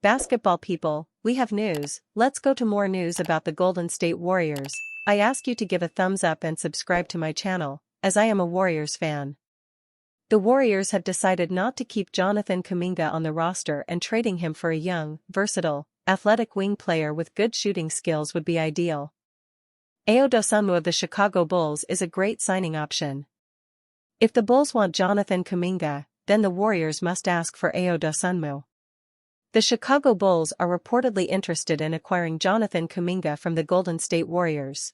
Basketball people, we have news. Let's go to more news about the Golden State Warriors. I ask you to give a thumbs up and subscribe to my channel, as I am a Warriors fan. The Warriors have decided not to keep Jonathan Kuminga on the roster, and trading him for a young, versatile, athletic wing player with good shooting skills would be ideal. Ayo Dosunmu of the Chicago Bulls is a great signing option. If the Bulls want Jonathan Kuminga, then the Warriors must ask for Ayo Dosunmu. The Chicago Bulls are reportedly interested in acquiring Jonathan Kuminga from the Golden State Warriors.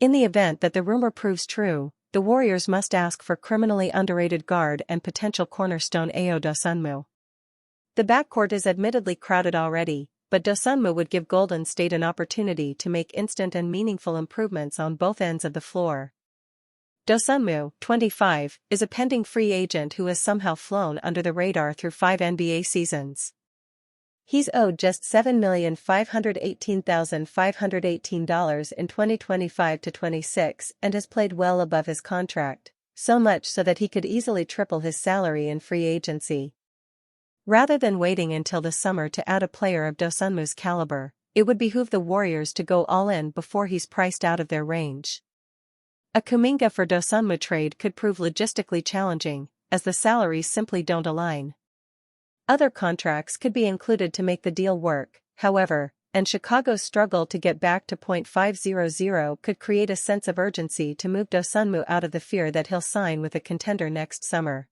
In the event that the rumor proves true, the Warriors must ask for criminally underrated guard and potential cornerstone Ayo Dosunmu. The backcourt is admittedly crowded already, but Dosunmu would give Golden State an opportunity to make instant and meaningful improvements on both ends of the floor. Dosunmu, 25, is a pending free agent who has somehow flown under the radar through 5 NBA seasons. He's owed just $7,518,518 in 2025-26 and has played well above his contract, so much so that he could easily triple his salary in free agency. Rather than waiting until the summer to add a player of Dosunmu's caliber, it would behoove the Warriors to go all in before he's priced out of their range. A Kuminga for Dosunmu trade could prove logistically challenging, as the salaries simply don't align. Other contracts could be included to make the deal work, however, and Chicago's struggle to get back to .500 could create a sense of urgency to move Dosunmu out of the fear that he'll sign with a contender next summer.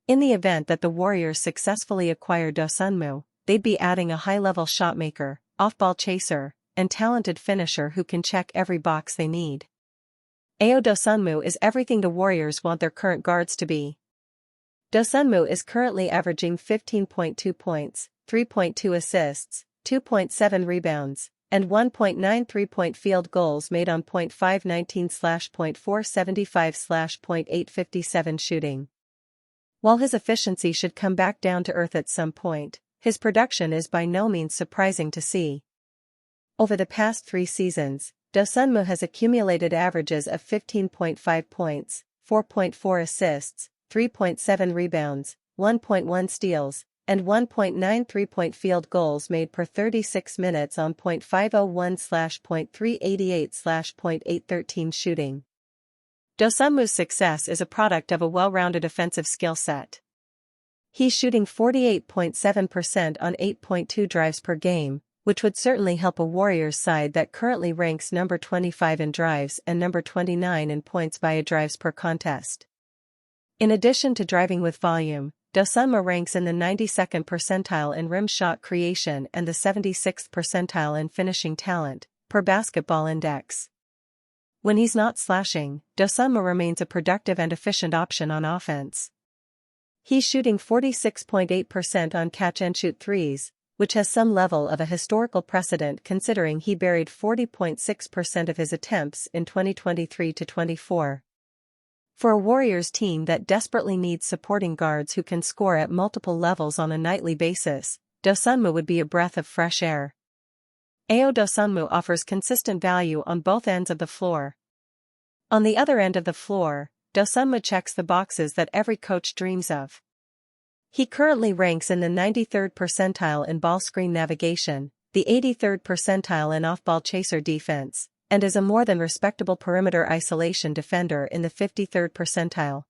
In the event that the Warriors successfully acquire Dosunmu, they'd be adding a high-level shotmaker, off-ball chaser, and talented finisher who can check every box they need. Ayo Dosunmu is everything the Warriors want their current guards to be. Dosunmu is currently averaging 15.2 points, 3.2 assists, 2.7 rebounds, and 1.9 three-point field goals made on .519/.475/.857 shooting. While his efficiency should come back down to earth at some point, his production is by no means surprising to see. Over the past 3 seasons, Dosunmu has accumulated averages of 15.5 points, 4.4 assists, 3.7 rebounds, 1.1 steals, and 1.9 three-point field goals made per 36 minutes on .501/.388/.813 shooting. Dosunmu's success is a product of a well-rounded offensive skill set. He's shooting 48.7% on 8.2 drives per game, which would certainly help a Warriors side that currently ranks number 25 in drives and number 29 in points via drives per contest. In addition to driving with volume, Dosunmu ranks in the 92nd percentile in rim shot creation and the 76th percentile in finishing talent, per Basketball Index. When he's not slashing, Dosunmu remains a productive and efficient option on offense. He's shooting 46.8% on catch-and-shoot threes, which has some level of a historical precedent considering he buried 40.6% of his attempts in 2023-24. For a Warriors team that desperately needs supporting guards who can score at multiple levels on a nightly basis, Dosunmu would be a breath of fresh air. Ayo Dosunmu offers consistent value on both ends of the floor. On the other end of the floor, Dosunmu checks the boxes that every coach dreams of. He currently ranks in the 93rd percentile in ball screen navigation, the 83rd percentile in off-ball chaser defense, and is a more than respectable perimeter isolation defender in the 53rd percentile.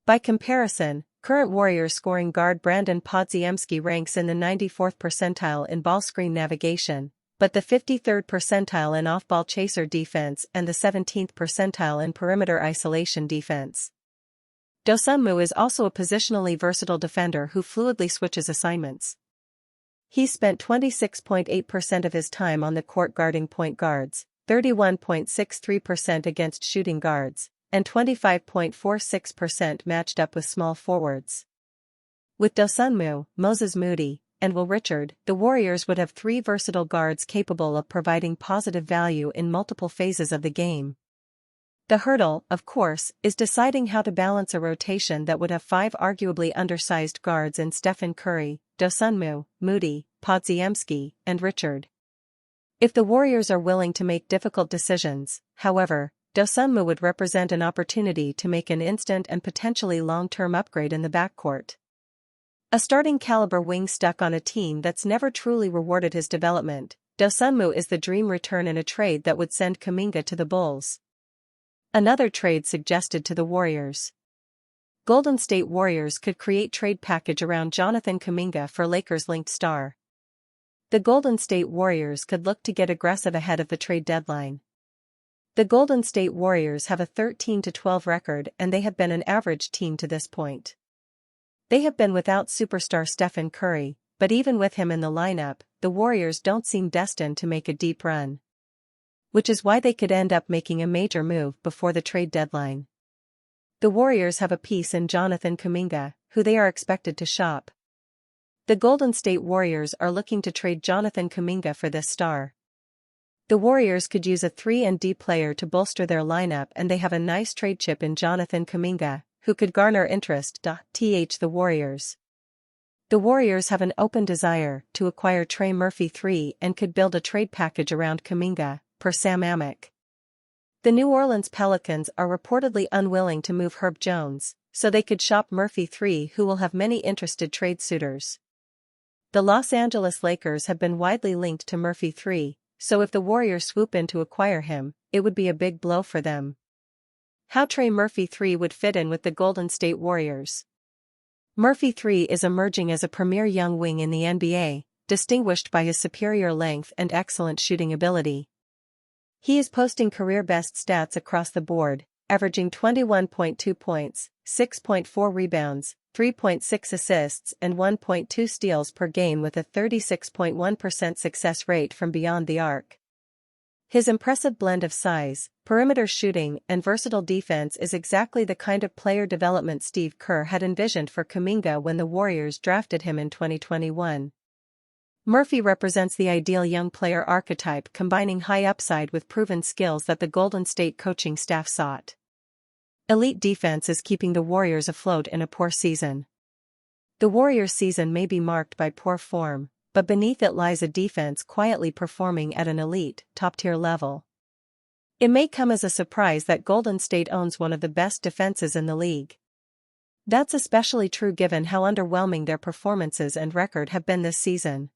By comparison, current Warriors scoring guard Brandon Podziemski ranks in the 94th percentile in ball screen navigation, but the 53rd percentile in off-ball chaser defense and the 17th percentile in perimeter isolation defense. Dosunmu is also a positionally versatile defender who fluidly switches assignments. He's spent 26.8% of his time on the court guarding point guards, 31.63% against shooting guards, and 25.46% matched up with small forwards. With Dosunmu, Moses Moody, and Will Richard, the Warriors would have 3 versatile guards capable of providing positive value in multiple phases of the game. The hurdle, of course, is deciding how to balance a rotation that would have 5 arguably undersized guards in Stephen Curry, Dosunmu, Moody, Podziemski, and Richard. If the Warriors are willing to make difficult decisions, however, Dosunmu would represent an opportunity to make an instant and potentially long-term upgrade in the backcourt. A starting caliber wing stuck on a team that's never truly rewarded his development, Dosunmu is the dream return in a trade that would send Kuminga to the Bulls. Another trade suggested to the Warriors. Golden State Warriors could create trade package around Jonathan Kuminga for Lakers-linked star. The Golden State Warriors could look to get aggressive ahead of the trade deadline. The Golden State Warriors have a 13-12 record and they have been an average team to this point. They have been without superstar Stephen Curry, but even with him in the lineup, the Warriors don't seem destined to make a deep run. Which is why they could end up making a major move before the trade deadline. The Warriors have a piece in Jonathan Kuminga, who they are expected to shop. The Golden State Warriors are looking to trade Jonathan Kuminga for this star. The Warriors could use a 3-and-D player to bolster their lineup and they have a nice trade chip in Jonathan Kuminga, who could garner interest. The Warriors. The Warriors have an open desire to acquire Trey Murphy III and could build a trade package around Kuminga, per Sam Amick. The New Orleans Pelicans are reportedly unwilling to move Herb Jones, so they could shop Murphy III, who will have many interested trade suitors. The Los Angeles Lakers have been widely linked to Murphy III, so if the Warriors swoop in to acquire him, it would be a big blow for them. How Trey Murphy III would fit in with the Golden State Warriors. Murphy III is emerging as a premier young wing in the NBA, distinguished by his superior length and excellent shooting ability. He is posting career-best stats across the board, averaging 21.2 points, 6.4 rebounds, 3.6 assists and 1.2 steals per game with a 36.1% success rate from beyond the arc. His impressive blend of size, perimeter shooting and versatile defense is exactly the kind of player development Steve Kerr had envisioned for Kuminga when the Warriors drafted him in 2021. Murphy represents the ideal young player archetype, combining high upside with proven skills that the Golden State coaching staff sought. Elite defense is keeping the Warriors afloat in a poor season. The Warriors' season may be marked by poor form, but beneath it lies a defense quietly performing at an elite, top-tier level. It may come as a surprise that Golden State owns one of the best defenses in the league. That's especially true given how underwhelming their performances and record have been this season.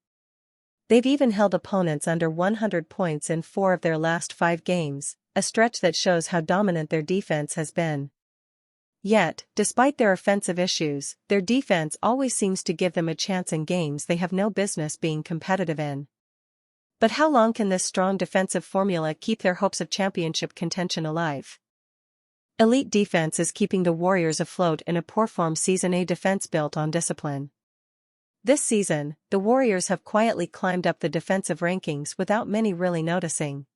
They've even held opponents under 100 points in 4 of their last 5 games, a stretch that shows how dominant their defense has been. Yet, despite their offensive issues, their defense always seems to give them a chance in games they have no business being competitive in. But how long can this strong defensive formula keep their hopes of championship contention alive? Elite defense is keeping the Warriors afloat in a poor-form season, a defense built on discipline. This season, the Warriors have quietly climbed up the defensive rankings without many really noticing.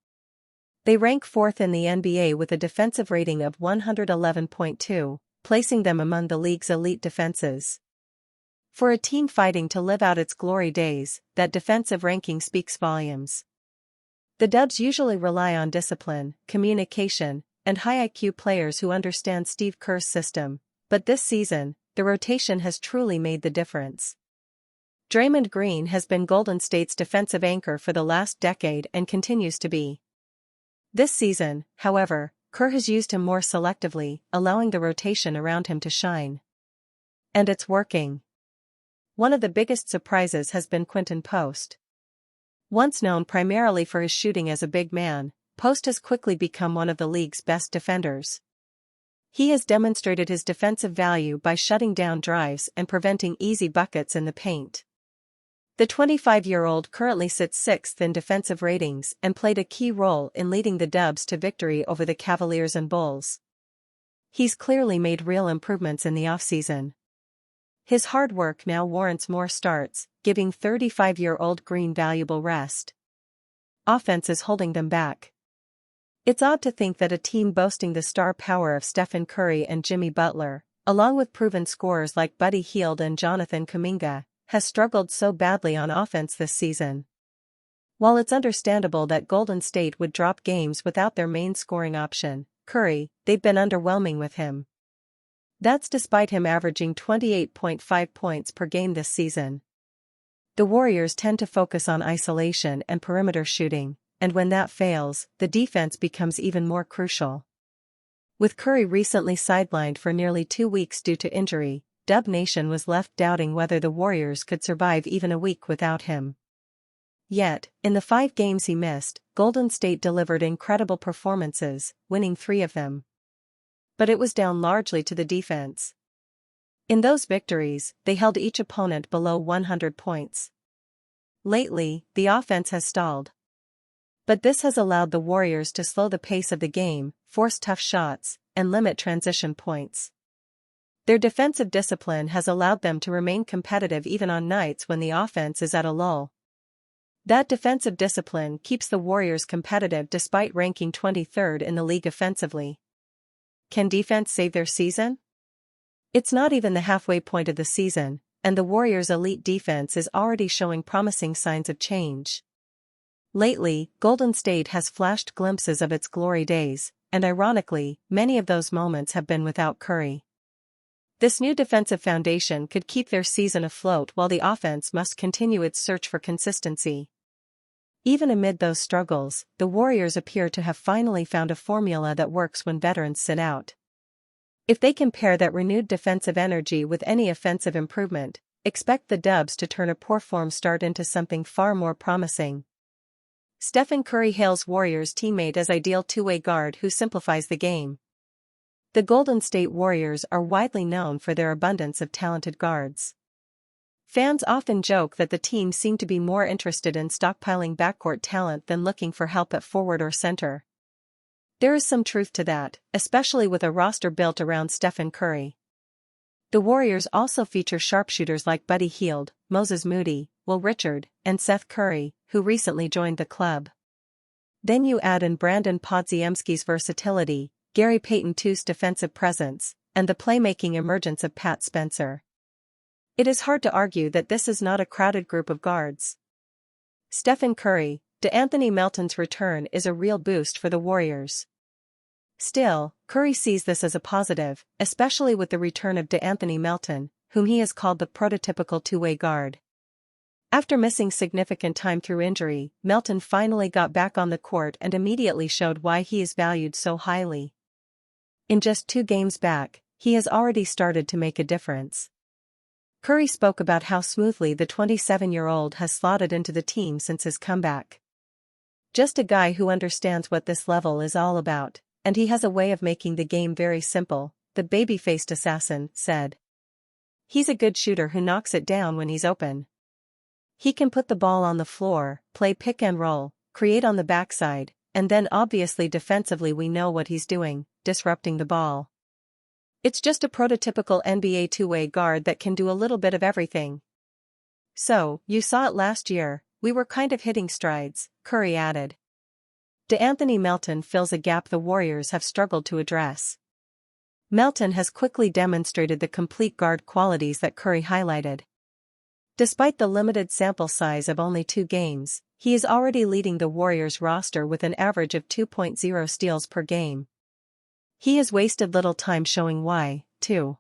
They rank 4th in the NBA with a defensive rating of 111.2, placing them among the league's elite defenses. For a team fighting to live out its glory days, that defensive ranking speaks volumes. The Dubs usually rely on discipline, communication, and high IQ players who understand Steve Kerr's system, but this season, the rotation has truly made the difference. Draymond Green has been Golden State's defensive anchor for the last decade and continues to be. This season, however, Kerr has used him more selectively, allowing the rotation around him to shine. And it's working. One of the biggest surprises has been Quinton Post. Once known primarily for his shooting as a big man, Post has quickly become one of the league's best defenders. He has demonstrated his defensive value by shutting down drives and preventing easy buckets in the paint. The 25-year-old currently sits 6th in defensive ratings and played a key role in leading the Dubs to victory over the Cavaliers and Bulls. He's clearly made real improvements in the offseason. His hard work now warrants more starts, giving 35-year-old Green valuable rest. Offense is holding them back. It's odd to think that a team boasting the star power of Stephen Curry and Jimmy Butler, along with proven scorers like Buddy Hield and Jonathan Kuminga, has struggled so badly on offense this season. While it's understandable that Golden State would drop games without their main scoring option, Curry, they've been underwhelming with him. That's despite him averaging 28.5 points per game this season. The Warriors tend to focus on isolation and perimeter shooting, and when that fails, the defense becomes even more crucial. With Curry recently sidelined for nearly 2 weeks due to injury, Dub Nation was left doubting whether the Warriors could survive even a week without him. Yet, in the 5 games he missed, Golden State delivered incredible performances, winning 3 of them. But it was down largely to the defense. In those victories, they held each opponent below 100 points. Lately, the offense has stalled. But this has allowed the Warriors to slow the pace of the game, force tough shots, and limit transition points. Their defensive discipline has allowed them to remain competitive even on nights when the offense is at a lull. That defensive discipline keeps the Warriors competitive despite ranking 23rd in the league offensively. Can defense save their season? It's not even the halfway point of the season, and the Warriors' elite defense is already showing promising signs of change. Lately, Golden State has flashed glimpses of its glory days, and ironically, many of those moments have been without Curry. This new defensive foundation could keep their season afloat while the offense must continue its search for consistency. Even amid those struggles, the Warriors appear to have finally found a formula that works when veterans sit out. If they can pair that renewed defensive energy with any offensive improvement, expect the Dubs to turn a poor form start into something far more promising. Stephen Curry hails Warriors teammate as ideal two-way guard who simplifies the game. The Golden State Warriors are widely known for their abundance of talented guards. Fans often joke that the team seem to be more interested in stockpiling backcourt talent than looking for help at forward or center. There is some truth to that, especially with a roster built around Stephen Curry. The Warriors also feature sharpshooters like Buddy Hield, Moses Moody, Will Richard, and Seth Curry, who recently joined the club. Then you add in Brandon Podziemski's versatility, Gary Payton II's defensive presence, and the playmaking emergence of Pat Spencer. It is hard to argue that this is not a crowded group of guards. Stephen Curry, DeAnthony Melton's return is a real boost for the Warriors. Still, Curry sees this as a positive, especially with the return of DeAnthony Melton, whom he has called the prototypical two-way guard. After missing significant time through injury, Melton finally got back on the court and immediately showed why he is valued so highly. In just 2 games back, he has already started to make a difference. Curry spoke about how smoothly the 27-year-old has slotted into the team since his comeback. Just a guy who understands what this level is all about, and he has a way of making the game very simple, the baby-faced assassin said. He's a good shooter who knocks it down when he's open. He can put the ball on the floor, play pick and roll, create on the backside, and then obviously defensively we know what he's doing, disrupting the ball. It's just a prototypical NBA two-way guard that can do a little bit of everything. So, you saw it last year, we were kind of hitting strides, Curry added. DeAnthony Melton fills a gap the Warriors have struggled to address. Melton has quickly demonstrated the complete guard qualities that Curry highlighted. Despite the limited sample size of only 2 games, he is already leading the Warriors roster with an average of 2.0 steals per game. He has wasted little time showing why, too.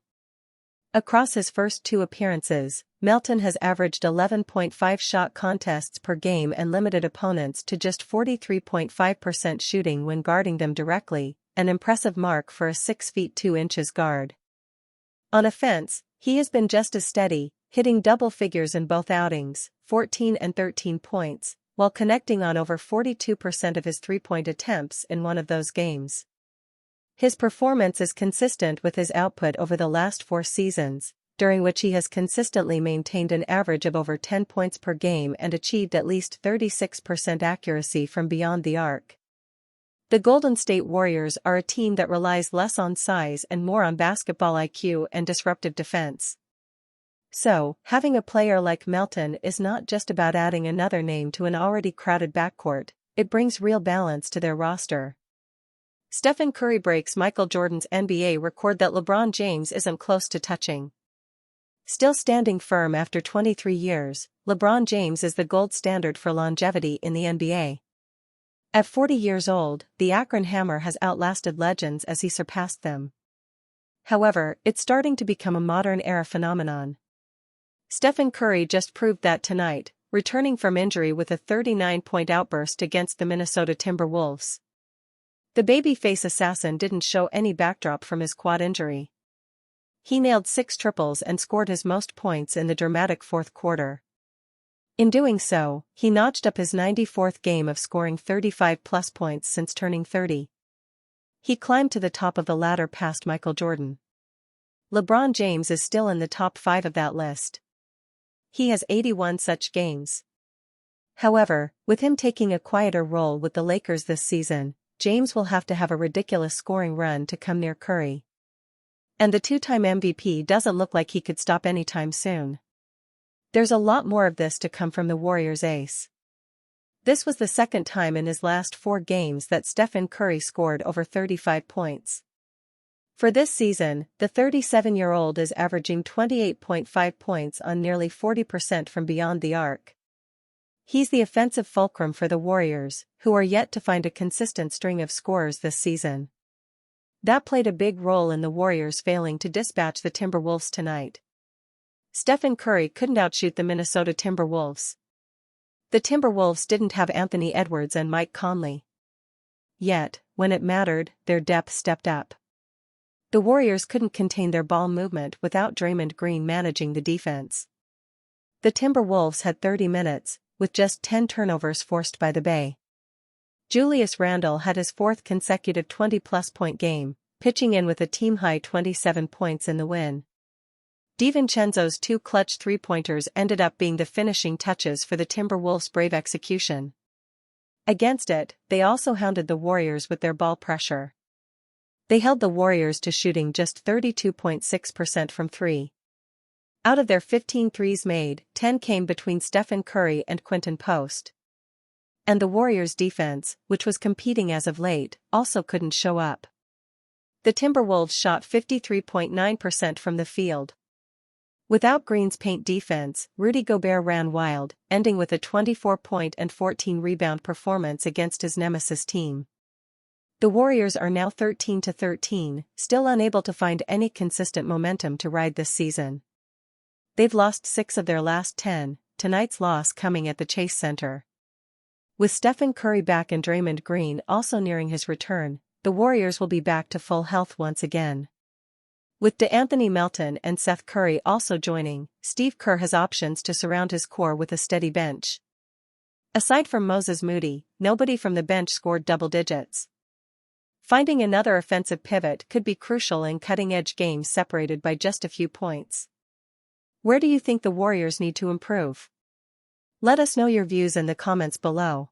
Across his first 2 appearances, Melton has averaged 11.5 shot contests per game and limited opponents to just 43.5% shooting when guarding them directly, an impressive mark for a 6 feet 2 inches guard. On offense, he has been just as steady, hitting double figures in both outings, 14 and 13 points, while connecting on over 42% of his three-point attempts in one of those games. His performance is consistent with his output over the last 4 seasons, during which he has consistently maintained an average of over 10 points per game and achieved at least 36% accuracy from beyond the arc. The Golden State Warriors are a team that relies less on size and more on basketball IQ and disruptive defense. So, having a player like Melton is not just about adding another name to an already crowded backcourt, it brings real balance to their roster. Stephen Curry breaks Michael Jordan's NBA record that LeBron James isn't close to touching. Still standing firm after 23 years, LeBron James is the gold standard for longevity in the NBA. At 40 years old, the Akron Hammer has outlasted legends as he surpassed them. However, it's starting to become a modern-era phenomenon. Stephen Curry just proved that tonight, returning from injury with a 39-point outburst against the Minnesota Timberwolves. The babyface assassin didn't show any backdrop from his quad injury. He nailed 6 triples and scored his most points in the dramatic fourth quarter. In doing so, he notched up his 94th game of scoring 35-plus points since turning 30. He climbed to the top of the ladder past Michael Jordan. LeBron James is still in the top 5 of that list. He has 81 such games. However, with him taking a quieter role with the Lakers this season, James will have to have a ridiculous scoring run to come near Curry. And the two-time MVP doesn't look like he could stop anytime soon. There's a lot more of this to come from the Warriors' ace. This was the second time in his last 4 games that Stephen Curry scored over 35 points. For this season, the 37-year-old is averaging 28.5 points on nearly 40% from beyond the arc. He's the offensive fulcrum for the Warriors, who are yet to find a consistent string of scorers this season. That played a big role in the Warriors failing to dispatch the Timberwolves tonight. Stephen Curry couldn't outshoot the Minnesota Timberwolves. The Timberwolves didn't have Anthony Edwards and Mike Conley. Yet, when it mattered, their depth stepped up. The Warriors couldn't contain their ball movement without Draymond Green managing the defense. The Timberwolves had 30 minutes, with just 10 turnovers forced by the Bay. Julius Randle had his 4th consecutive 20-plus point game, pitching in with a team-high 27 points in the win. DiVincenzo's 2 clutch three-pointers ended up being the finishing touches for the Timberwolves' brave execution. Against it, they also hounded the Warriors with their ball pressure. They held the Warriors to shooting just 32.6% from 3. Out of their 15 threes made, 10 came between Stephen Curry and Quinton Post. And the Warriors' defense, which was competing as of late, also couldn't show up. The Timberwolves shot 53.9% from the field. Without Green's paint defense, Rudy Gobert ran wild, ending with a 24-point and 14-rebound performance against his nemesis team. The Warriors are now 13-13, still unable to find any consistent momentum to ride this season. They've lost 6 of their last 10, tonight's loss coming at the Chase Center. With Stephen Curry back and Draymond Green also nearing his return, the Warriors will be back to full health once again. With DeAnthony Melton and Seth Curry also joining, Steve Kerr has options to surround his core with a steady bench. Aside from Moses Moody, nobody from the bench scored double digits. Finding another offensive pivot could be crucial in cutting-edge games separated by just a few points. Where do you think the Warriors need to improve? Let us know your views in the comments below.